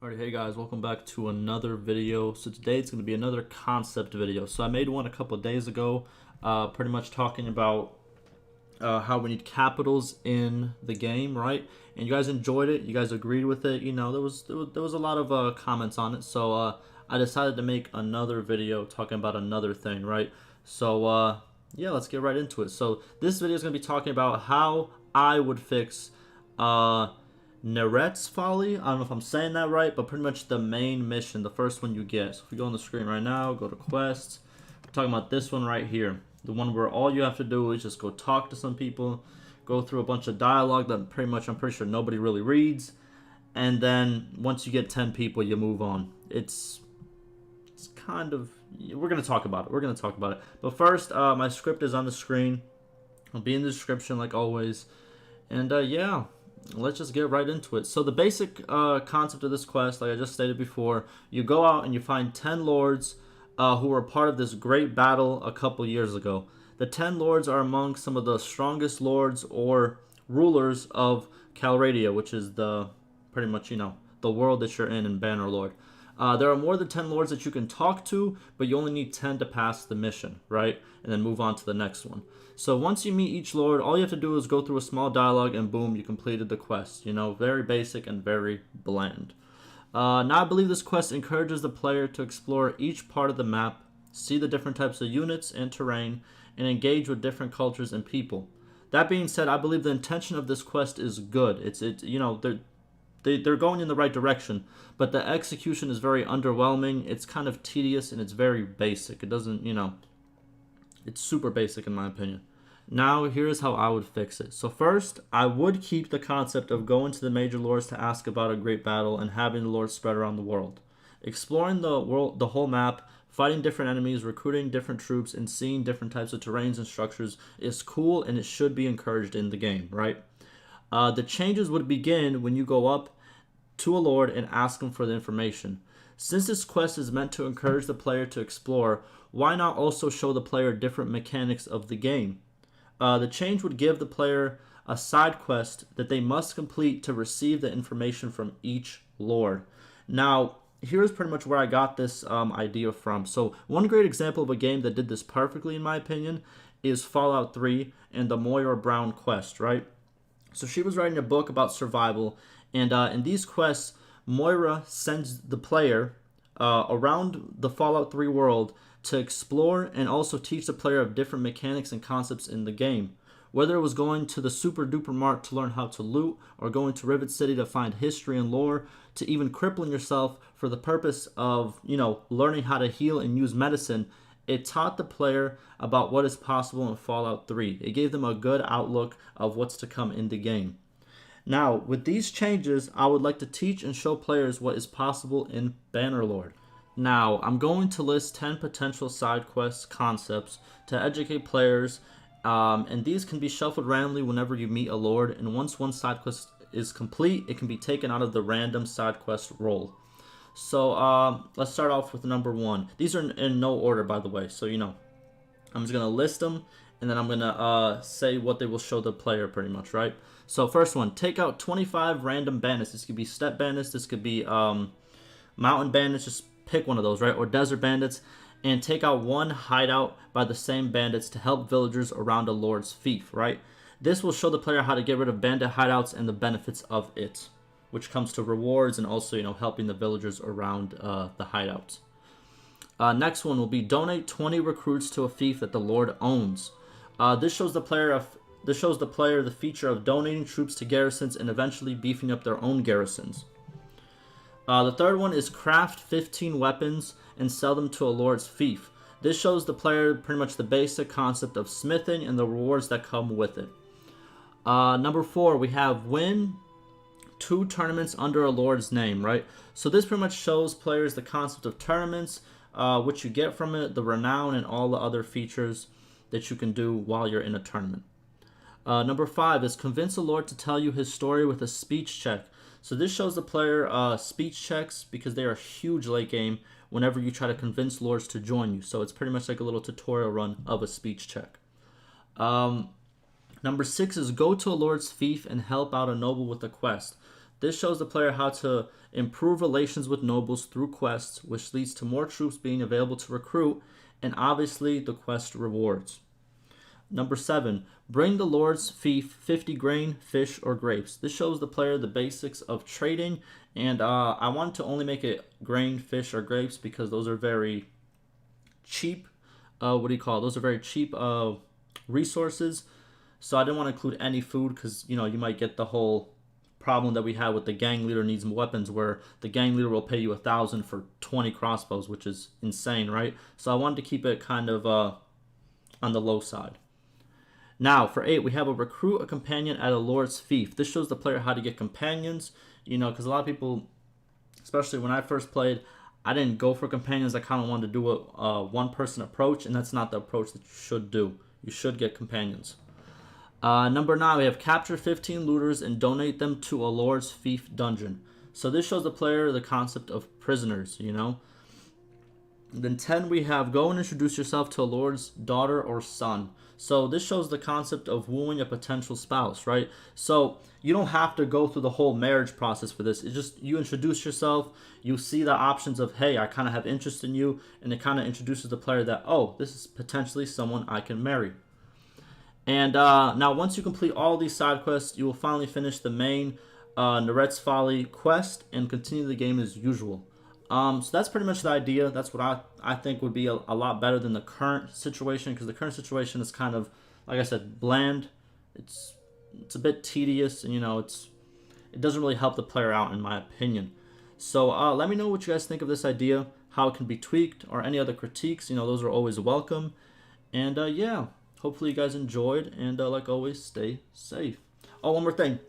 Alright, hey guys, welcome back to another video. So today it's going to be another concept video. So I made one a couple of days ago, pretty much talking about how we need capitals in the game, right? And you guys enjoyed it, you guys agreed with it. You know, there was a lot of comments on it, so I decided to make another video talking about another thing, right? So yeah, let's get right into it. So this video is going to be talking about how I would fix Neretze Folly. I don't know if I'm saying that right, but pretty much the main mission, the first one you get. So if we go on the screen right now, go to quests. We're talking about this one right here. The one where all you have to do is just go talk to some people, go through a bunch of dialogue that pretty much I'm pretty sure nobody really reads. And then once you get 10 people, you move on. It's kind of, we're going to talk about it. But first, my script is on the screen. It'll be in the description like always. And yeah, let's just get right into it. So the basic concept of this quest, like I just stated before, you go out and you find 10 lords who were part of this great battle a couple years ago. The 10 lords are among some of the strongest lords or rulers of Calradia, which is the pretty much, you know, the world that you're in Bannerlord. There are more than 10 lords that you can talk to, but you only need 10 to pass the mission, right? And then move on to the next one. So once you meet each lord, all you have to do is go through a small dialogue and boom, you completed the quest. You know, very basic and very bland. Now I believe this quest encourages the player to explore each part of the map, see the different types of units and terrain, and engage with different cultures and people. That being said, I believe the intention of this quest is good. It's you know, they're going in the right direction, but the execution is very underwhelming. It's kind of tedious and it's very basic. It doesn't, you know, it's super basic in my opinion. Now, here's how I would fix it. So first, I would keep the concept of going to the major lords to ask about a great battle and having the lords spread around the world. Exploring the world, the whole map, fighting different enemies, recruiting different troops, and seeing different types of terrains and structures is cool and it should be encouraged in the game, right? The changes would begin when you go up to a lord and ask him for the information. Since this quest is meant to encourage the player to explore, why not also show the player different mechanics of the game? The change would give the player a side quest that they must complete to receive the information from each lord. Now, here's pretty much where I got this idea from. So one great example of a game that did this perfectly, in my opinion, is Fallout 3 and the Moira Brown quest, right? So she was writing a book about survival, and in these quests, Moira sends the player around the Fallout 3 world to explore and also teach the player of different mechanics and concepts in the game. Whether it was going to the Super Duper Mart to learn how to loot, or going to Rivet City to find history and lore, to even crippling yourself for the purpose of, you know, learning how to heal and use medicine, it taught the player about what is possible in Fallout 3. It gave them a good outlook of what's to come in the game. Now, with these changes, I would like to teach and show players what is possible in Bannerlord. Now, I'm going to list 10 potential side quest concepts to educate players, and these can be shuffled randomly whenever you meet a lord, and once one side quest is complete, it can be taken out of the random side quest roll. So, let's start off with number 1. These are in no order, by the way, so you know. I'm just going to list them, and then I'm going to say what they will show the player pretty much, right? So, first one, take out 25 random bandits. This could be step bandits, this could be mountain bandits, just pick one of those, right? Or desert bandits, and take out one hideout by the same bandits to help villagers around a lord's fief, right? This will show the player how to get rid of bandit hideouts and the benefits of it, which comes to rewards and also, you know, helping the villagers around the hideouts. Next one will be donate 20 recruits to a fief that the lord owns. This shows the player the feature of donating troops to garrisons and eventually beefing up their own garrisons. The third one is craft 15 weapons and sell them to a lord's fief. This shows the player pretty much the basic concept of smithing and the rewards that come with it. Number 4, we have win 2 tournaments under a lord's name, right? So this pretty much shows players the concept of tournaments, what you get from it, the renown, and all the other features that you can do while you're in a tournament. Number 5 is convince a lord to tell you his story with a speech check. So this shows the player speech checks because they are huge late game whenever you try to convince lords to join you. So it's pretty much like a little tutorial run of a speech check. Number 6 is go to a lord's fief and help out a noble with a quest. This shows the player how to improve relations with nobles through quests, which leads to more troops being available to recruit, and obviously the quest rewards. Number 7, bring the Lord's fief 50 grain, fish, or grapes. This shows the player the basics of trading, and I wanted to only make it grain, fish, or grapes because those are very cheap. Those are very cheap resources. So I didn't want to include any food because, you might get the whole problem that we had with the gang leader needs weapons, where the gang leader will pay you 1,000 for 20 crossbows, which is insane, right? So I wanted to keep it kind of on the low side. Now, for 8, we have a recruit a companion at a Lord's fief. This shows the player how to get companions, because a lot of people, especially when I first played, I didn't go for companions. I kind of wanted to do a one-person approach, and that's not the approach that you should do. You should get companions. Number 9, we have capture 15 looters and donate them to a Lord's fief dungeon. So this shows the player the concept of prisoners, Then 10, we have go and introduce yourself to a Lord's daughter or son. So this shows the concept of wooing a potential spouse, right? So you don't have to go through the whole marriage process for this. It's just you introduce yourself, you see the options of, hey, I kind of have interest in you, and it kind of introduces the player that, oh, this is potentially someone I can marry. And now once you complete all these side quests, you will finally finish the main Neretze Folly quest and continue the game as usual. So that's pretty much the idea. That's what I think would be a lot better than the current situation, because the current situation is kind of, like I said, bland. It's a bit tedious, and it doesn't really help the player out in my opinion. So let me know what you guys think of this idea, how it can be tweaked, or any other critiques. Those are always welcome. And yeah, hopefully you guys enjoyed, and like always, stay safe. Oh, one more thing.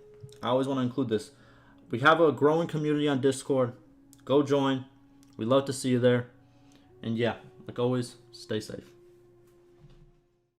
I always want to include this. We have a growing community on Discord. Go join. We'd love to see you there. And yeah, like always, stay safe.